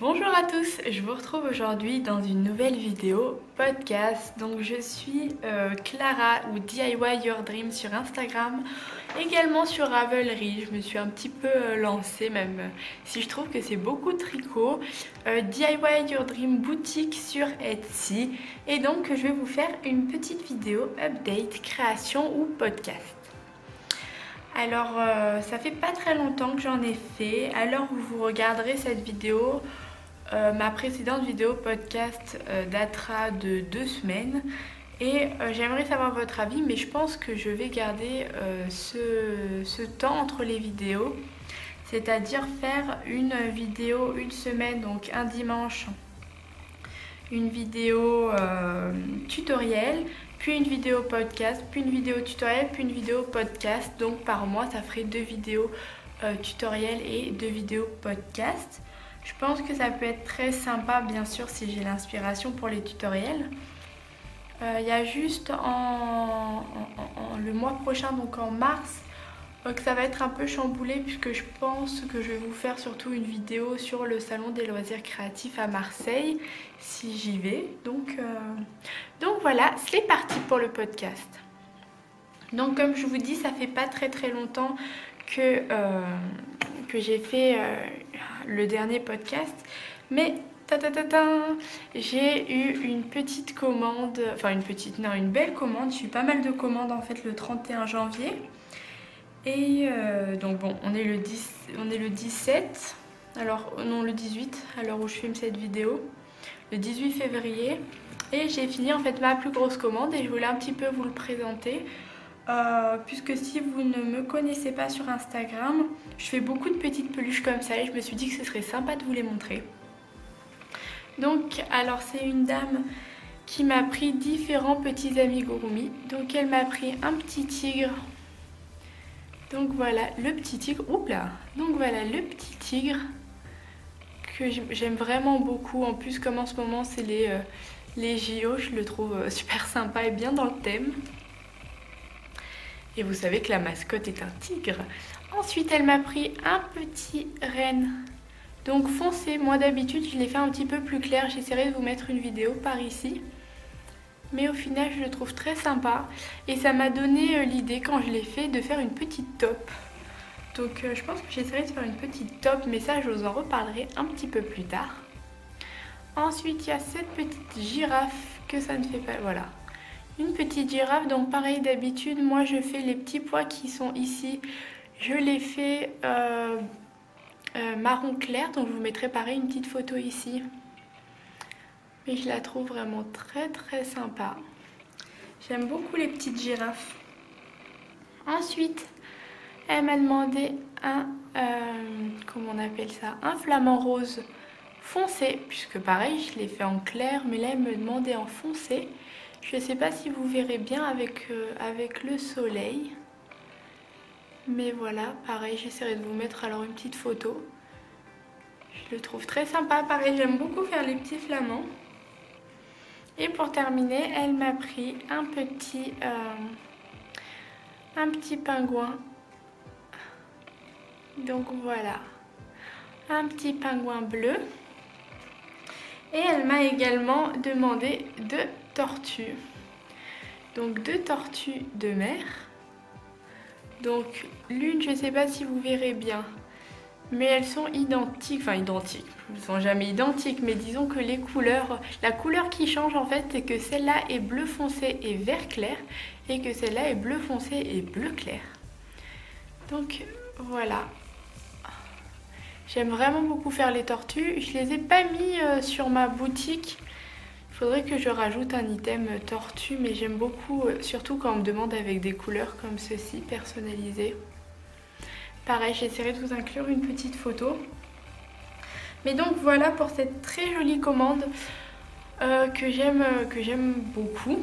Bonjour à tous, je vous retrouve aujourd'hui dans une nouvelle vidéo podcast. Donc je suis Clara ou DIY Your Dream sur Instagram, également sur Ravelry. Je me suis un petit peu lancée, même si je trouve que c'est beaucoup de tricot. DIY Your Dream boutique sur Etsy. Et donc je vais vous faire une petite vidéo update, création ou podcast. Alors ça fait pas très longtemps que j'en ai fait. Alors vous regarderez cette vidéo, ma précédente vidéo podcast datera de 2 semaines et j'aimerais savoir votre avis, mais je pense que je vais garder ce temps entre les vidéos, c'est-à-dire faire une vidéo une semaine, donc un dimanche, une vidéo tutoriel, puis une vidéo podcast, puis une vidéo tutoriel, puis une vidéo podcast. Donc par mois ça ferait 2 vidéos tutoriel et 2 vidéos podcast. Je pense que ça peut être très sympa, bien sûr, si j'ai l'inspiration pour les tutoriels. Il y a juste le mois prochain, donc en mars, que ça va être un peu chamboulé, puisque je pense que je vais vous faire surtout une vidéo sur le salon des loisirs créatifs à Marseille, si j'y vais. Donc voilà, c'est parti pour le podcast. Donc comme je vous dis, ça fait pas très longtemps que j'ai fait le dernier podcast, mais j'ai eu une petite commande, enfin une belle commande. J'ai eu pas mal de commandes en fait le 31 janvier. Et donc bon, on est le 17, alors non le 18 à l'heure où je filme cette vidéo, le 18 février. Et j'ai fini en fait ma plus grosse commande et je voulais un petit peu vous le présenter. Puisque si vous ne me connaissez pas sur Instagram, je fais beaucoup de petites peluches comme ça et je me suis dit que ce serait sympa de vous les montrer. Donc alors c'est une dame qui m'a pris différents petits amigurumi. Donc elle m'a pris un petit tigre. Donc voilà le petit tigre. Oups là. Donc voilà le petit tigre que j'aime vraiment beaucoup. En plus comme en ce moment c'est les JO, je le trouve super sympa et bien dans le thème. Et vous savez que la mascotte est un tigre. Ensuite, elle m'a pris un petit renne. Donc foncé. Moi d'habitude, je l'ai fait un petit peu plus clair. J'essaierai de vous mettre une vidéo par ici. Mais au final, je le trouve très sympa. Et ça m'a donné l'idée, quand je l'ai fait, de faire une petite taupe. Donc je pense que j'essaierai de faire une petite taupe. Mais ça, je vous en reparlerai un petit peu plus tard. Ensuite, il y a cette petite girafe que ça ne fait pas... Voilà. Une petite girafe, donc pareil d'habitude, moi je fais les petits pois qui sont ici, je les fais marron clair, donc je vous mettrai pareil une petite photo ici. Mais je la trouve vraiment très sympa. J'aime beaucoup les petites girafes. Ensuite, elle m'a demandé comment on appelle ça, un flamant rose foncé, puisque pareil je l'ai fait en clair, mais là elle me demandait en foncé. Je ne sais pas si vous verrez bien avec le soleil. Mais voilà, pareil, j'essaierai de vous mettre alors une petite photo. Je le trouve très sympa. Pareil, j'aime beaucoup faire les petits flamants. Et pour terminer, elle m'a pris un petit pingouin. Donc voilà, un petit pingouin bleu. Et elle m'a également demandé 2 tortues. Donc 2 tortues de mer. Donc l'une, je ne sais pas si vous verrez bien, mais elles sont identiques. Enfin identiques, elles ne sont jamais identiques, mais disons que les couleurs, la couleur qui change en fait, c'est que celle-là est bleu foncé et vert clair, et que celle-là est bleu foncé et bleu clair. Donc voilà. J'aime vraiment beaucoup faire les tortues. Je les ai pas mis sur ma boutique. Il faudrait que je rajoute un item tortue, mais j'aime beaucoup, surtout quand on me demande avec des couleurs comme ceci, personnalisées. Pareil, j'essaierai de vous inclure une petite photo. Mais donc voilà pour cette très jolie commande que j'aime beaucoup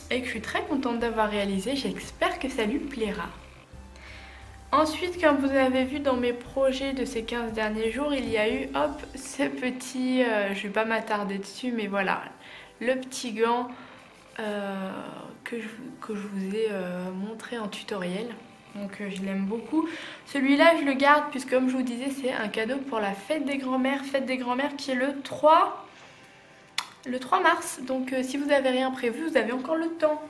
et que je suis très contente d'avoir réalisée. J'espère que ça lui plaira. Ensuite, comme vous avez vu dans mes projets de ces 15 derniers jours, il y a eu ce petit, je ne vais pas m'attarder dessus, mais voilà, le petit gant que je vous ai montré en tutoriel. Donc je l'aime beaucoup. Celui-là je le garde puisque comme je vous disais c'est un cadeau pour la fête des grands-mères. Fête des grands-mères qui est le 3 mars. Donc si vous n'avez rien prévu, vous avez encore le temps.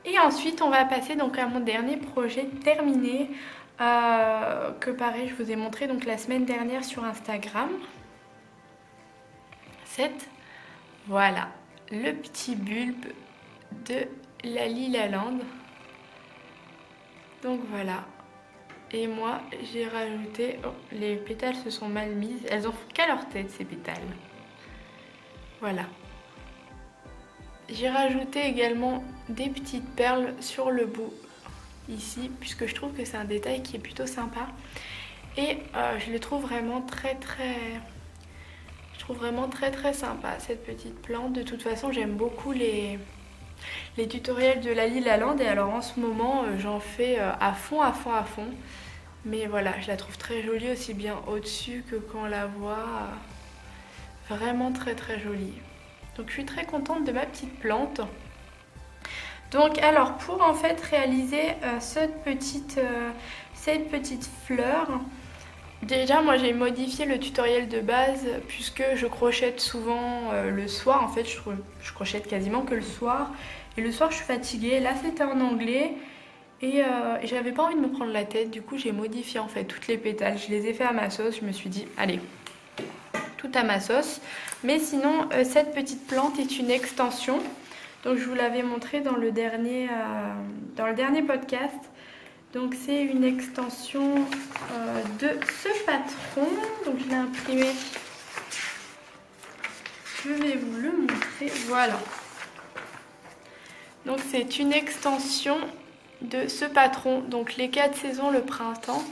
Et ensuite on va passer donc à mon dernier projet terminé. Que pareil je vous ai montré donc la semaine dernière sur Instagram. Voilà le petit bulbe de la Lilaland. Donc voilà. Et moi j'ai rajouté, oh, les pétales se sont mal mises, elles ont qu'à leur tête ces pétales. Voilà. J'ai rajouté également des petites perles sur le bout ici puisque je trouve que c'est un détail qui est plutôt sympa. Et je le trouve vraiment très sympa cette petite plante. De toute façon j'aime beaucoup les tutoriels de la Lilaland et alors en ce moment j'en fais à fond. Mais voilà, je la trouve très jolie aussi bien au-dessus que quand on la voit. Vraiment très jolie. Donc je suis très contente de ma petite plante. Donc alors pour en fait réaliser cette petite fleur, déjà moi j'ai modifié le tutoriel de base puisque je crochète souvent le soir. En fait je crochète quasiment que le soir. Et le soir je suis fatiguée. Là c'était en anglais. Et j'avais pas envie de me prendre la tête. Du coup j'ai modifié en fait toutes les pétales. Je les ai fait à ma sauce. Je me suis dit allez, tout à ma sauce. Mais sinon cette petite plante est une extension. Donc je vous l'avais montré dans le dernier podcast. Donc c'est une extension de ce patron. Donc je l'ai imprimé. Je vais vous le montrer. Voilà. Donc c'est une extension de ce patron. Donc les 4 saisons, le printemps.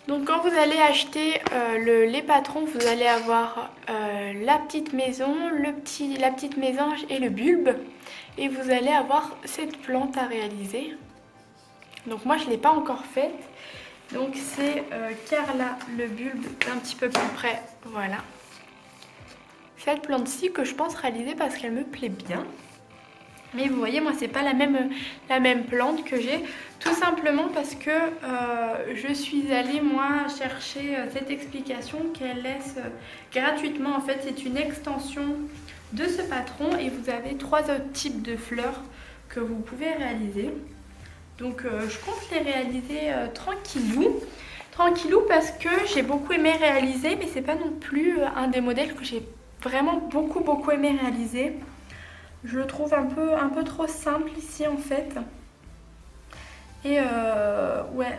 Donc quand vous allez acheter les patrons, vous allez avoir la petite maison, la petite mésange et le bulbe. Et vous allez avoir cette plante à réaliser. Donc moi je ne l'ai pas encore faite. Donc c'est Carla, le bulbe d'un petit peu plus près. Voilà. Cette plante-ci que je pense réaliser parce qu'elle me plaît bien. Mais vous voyez, moi, c'est pas la même plante que j'ai. Tout simplement parce que je suis allée, moi, chercher cette explication qu'elle laisse gratuitement. En fait, c'est une extension de ce patron et vous avez 3 autres types de fleurs que vous pouvez réaliser. Donc, je compte les réaliser tranquillou parce que j'ai beaucoup aimé réaliser, mais c'est pas non plus un des modèles que j'ai vraiment beaucoup aimé réaliser. Je le trouve un peu trop simple ici en fait. Et ouais,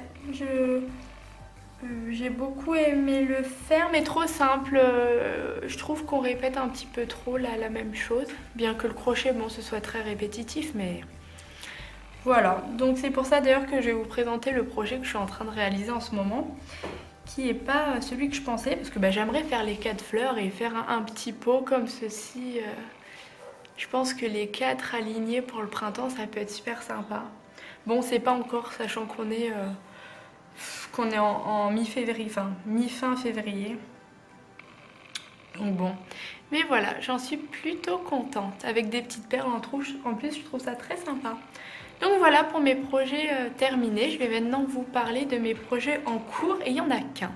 j'ai beaucoup aimé le faire, mais trop simple. Je trouve qu'on répète un petit peu trop la même chose. Bien que le crochet, bon, ce soit très répétitif, mais voilà. Donc c'est pour ça d'ailleurs que je vais vous présenter le projet que je suis en train de réaliser en ce moment. Qui n'est pas celui que je pensais, parce que j'aimerais faire les 4 fleurs et faire un petit pot comme ceci. Je pense que les 4 alignés pour le printemps, ça peut être super sympa. Bon, c'est pas encore, sachant qu'on est en mi-février, enfin mi-fin février. Donc bon. Mais voilà, j'en suis plutôt contente. Avec des petites perles en plus, je trouve ça très sympa. Donc voilà pour mes projets terminés. Je vais maintenant vous parler de mes projets en cours et il n'y en a qu'un.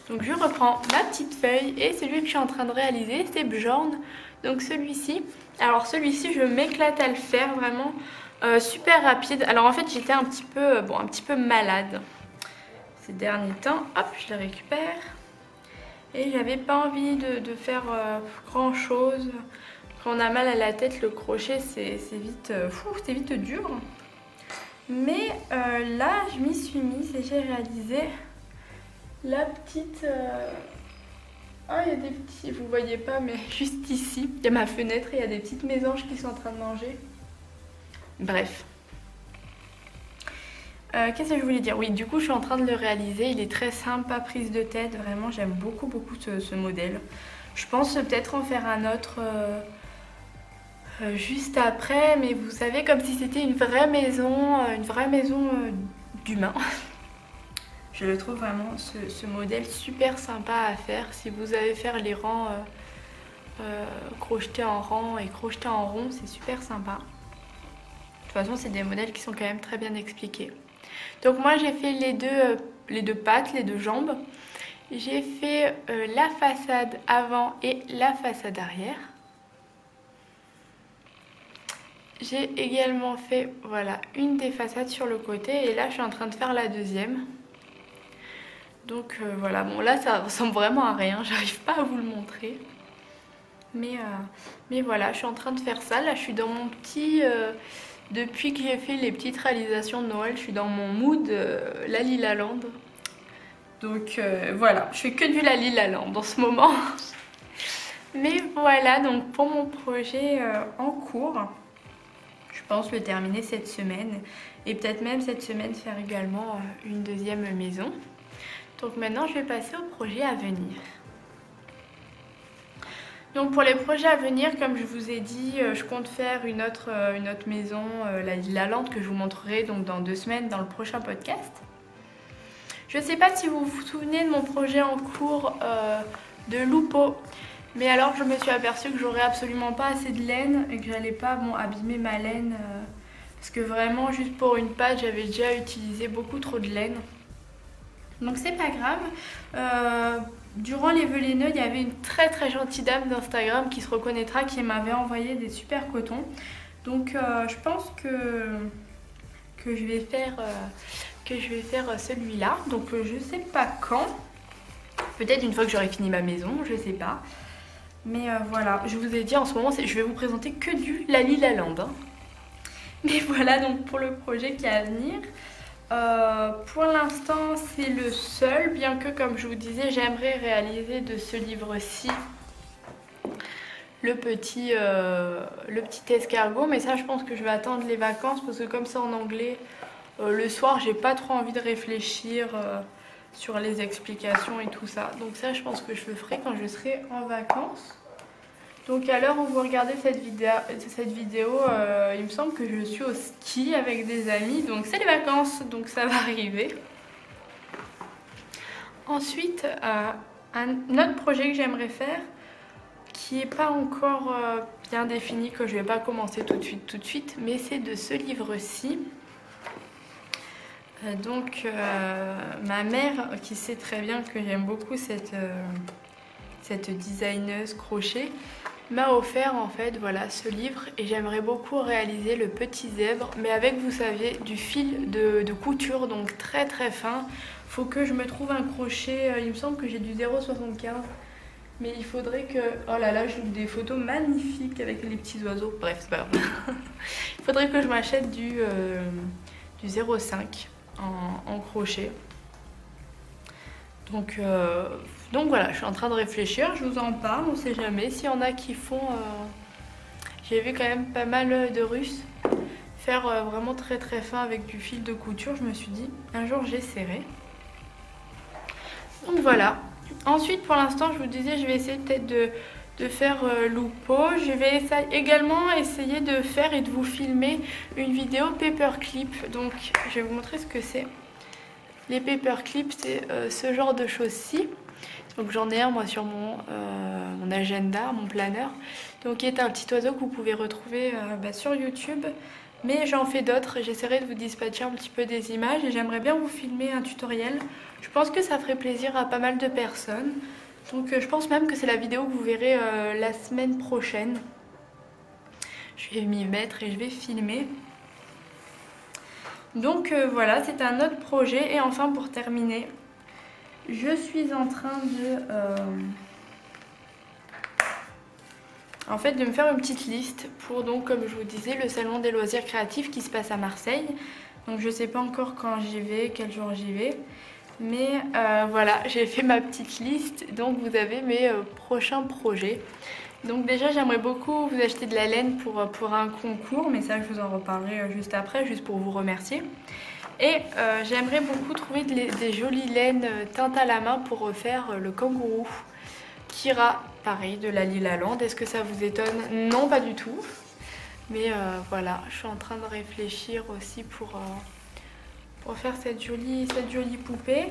Donc je reprends ma petite feuille et celui que je suis en train de réaliser, c'est Bjorn. Donc celui-ci, alors celui-ci je m'éclate à le faire vraiment super rapide. Alors en fait j'étais un petit peu malade ces derniers temps. Hop, je le récupère. Et j'avais pas envie de faire grand chose. Quand on a mal à la tête, le crochet c'est vite dur. Mais là je m'y suis mise et j'ai réalisé la petite... Ah, il y a des petits, vous voyez pas, mais juste ici, il y a ma fenêtre et il y a des petites mésanges qui sont en train de manger. Bref. Qu'est-ce que je voulais dire? Oui, du coup, je suis en train de le réaliser. Il est très simple, pas prise de tête. Vraiment, j'aime beaucoup ce modèle. Je pense peut-être en faire un autre juste après, mais vous savez, comme si c'était une vraie maison d'humain. Je le trouve vraiment ce modèle super sympa à faire. Si vous avez faire les rangs crochetés en rang et crochetés en rond, c'est super sympa. toute façon, c'est des modèles qui sont quand même très bien expliqués. Donc moi, j'ai fait les deux pattes, les deux jambes. J'ai fait la façade avant et la façade arrière. J'ai également fait voilà, une des façades sur le côté et là je suis en train de faire la deuxième. Donc voilà, bon là ça ressemble vraiment à rien, j'arrive pas à vous le montrer. Mais voilà, je suis en train de faire ça. Là je suis dans mon petit... depuis que j'ai fait les petites réalisations de Noël, je suis dans mon mood La Lila Land. Donc voilà, je fais que du La Lila Land en ce moment. Mais voilà, donc pour mon projet en cours, je pense le terminer cette semaine. Et peut-être même cette semaine faire également une deuxième maison. Donc maintenant je vais passer au projet à venir. Donc pour les projets à venir, comme je vous ai dit, je compte faire une autre maison, la Lila Land, que je vous montrerai donc dans 2 semaines dans le prochain podcast. Je ne sais pas si vous vous souvenez de mon projet en cours de Lupo, mais alors je me suis aperçue que j'aurais absolument pas assez de laine et que j'allais pas abîmer ma laine parce que vraiment juste pour une pâte j'avais déjà utilisé beaucoup trop de laine. Donc c'est pas grave. Durant les vœux laineux, il y avait une très gentille dame d'Instagram qui se reconnaîtra, qui m'avait envoyé des super cotons. Donc je pense que je vais faire celui-là. Donc je sais pas quand. Peut-être une fois que j'aurai fini ma maison, je sais pas. Mais voilà, je vous ai dit en ce moment, je vais vous présenter que du La Lila Land. Hein. Mais voilà donc pour le projet qui est à venir. Pour l'instant c'est le seul, bien que comme je vous disais j'aimerais réaliser de ce livre-ci le petit escargot, mais ça je pense que je vais attendre les vacances parce que comme c'est en anglais, le soir j'ai pas trop envie de réfléchir sur les explications et tout ça, donc ça je pense que je le ferai quand je serai en vacances. Donc à l'heure où vous regardez cette vidéo, il me semble que je suis au ski avec des amis, donc c'est les vacances, donc ça va arriver. Ensuite, un autre projet que j'aimerais faire, qui n'est pas encore bien défini, que je ne vais pas commencer tout de suite, mais c'est de ce livre-ci. Donc ma mère, qui sait très bien que j'aime beaucoup cette designeuse crochet, m'a offert en fait voilà ce livre et j'aimerais beaucoup réaliser le petit zèbre mais avec vous savez du fil de couture, donc très fin. Faut que je me trouve un crochet, il me semble que j'ai du 0,75 mais il faudrait que... Oh là là, j'ai des photos magnifiques avec les petits oiseaux, bref c'est pas grave. Il faudrait que je m'achète du 0,5 en crochet. Donc voilà, je suis en train de réfléchir, je vous en parle, on sait jamais. S'il y en a qui font... J'ai vu quand même pas mal de Russes faire vraiment très fin avec du fil de couture. Je me suis dit, un jour j'essaierai. Donc voilà. Ensuite, pour l'instant, je vous disais, je vais essayer peut-être de faire Lupo. Je vais également essayer de faire et de vous filmer une vidéo paperclip. Donc je vais vous montrer ce que c'est. Les paperclips, c'est ce genre de choses-ci. Donc j'en ai un moi sur mon agenda, mon planeur. Donc qui est un petit oiseau que vous pouvez retrouver sur YouTube. Mais j'en fais d'autres. J'essaierai de vous dispatcher un petit peu des images. Et j'aimerais bien vous filmer un tutoriel. Je pense que ça ferait plaisir à pas mal de personnes. Donc je pense même que c'est la vidéo que vous verrez la semaine prochaine. Je vais m'y mettre et je vais filmer. Donc voilà, c'est un autre projet. Et enfin pour terminer, je suis en train de me faire une petite liste pour donc comme je vous disais le salon des loisirs créatifs qui se passe à Marseille. Donc je sais pas encore quand j'y vais, quel jour j'y vais. Mais voilà, j'ai fait ma petite liste. Donc vous avez mes prochains projets. Donc déjà j'aimerais beaucoup vous acheter de la laine pour un concours, mais ça je vous en reparlerai juste après, juste pour vous remercier. Et j'aimerais beaucoup trouver des jolies laines teintes à la main pour refaire le kangourou. Kira, pareil, de la Lila Land. Est-ce que ça vous étonne? Non, pas du tout. Mais voilà, je suis en train de réfléchir aussi pour faire cette jolie poupée.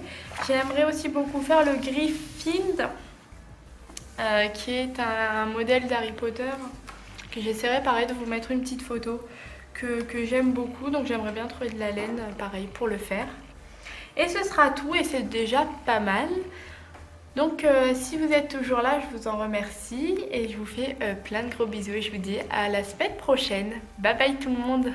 J'aimerais aussi beaucoup faire le Griffind. Qui est un modèle d'Harry Potter que j'essaierai pareil de vous mettre une petite photo que j'aime beaucoup, donc j'aimerais bien trouver de la laine pareil pour le faire. Et ce sera tout et c'est déjà pas mal. Donc si vous êtes toujours là, je vous en remercie et je vous fais plein de gros bisous et je vous dis à la semaine prochaine. Bye bye tout le monde.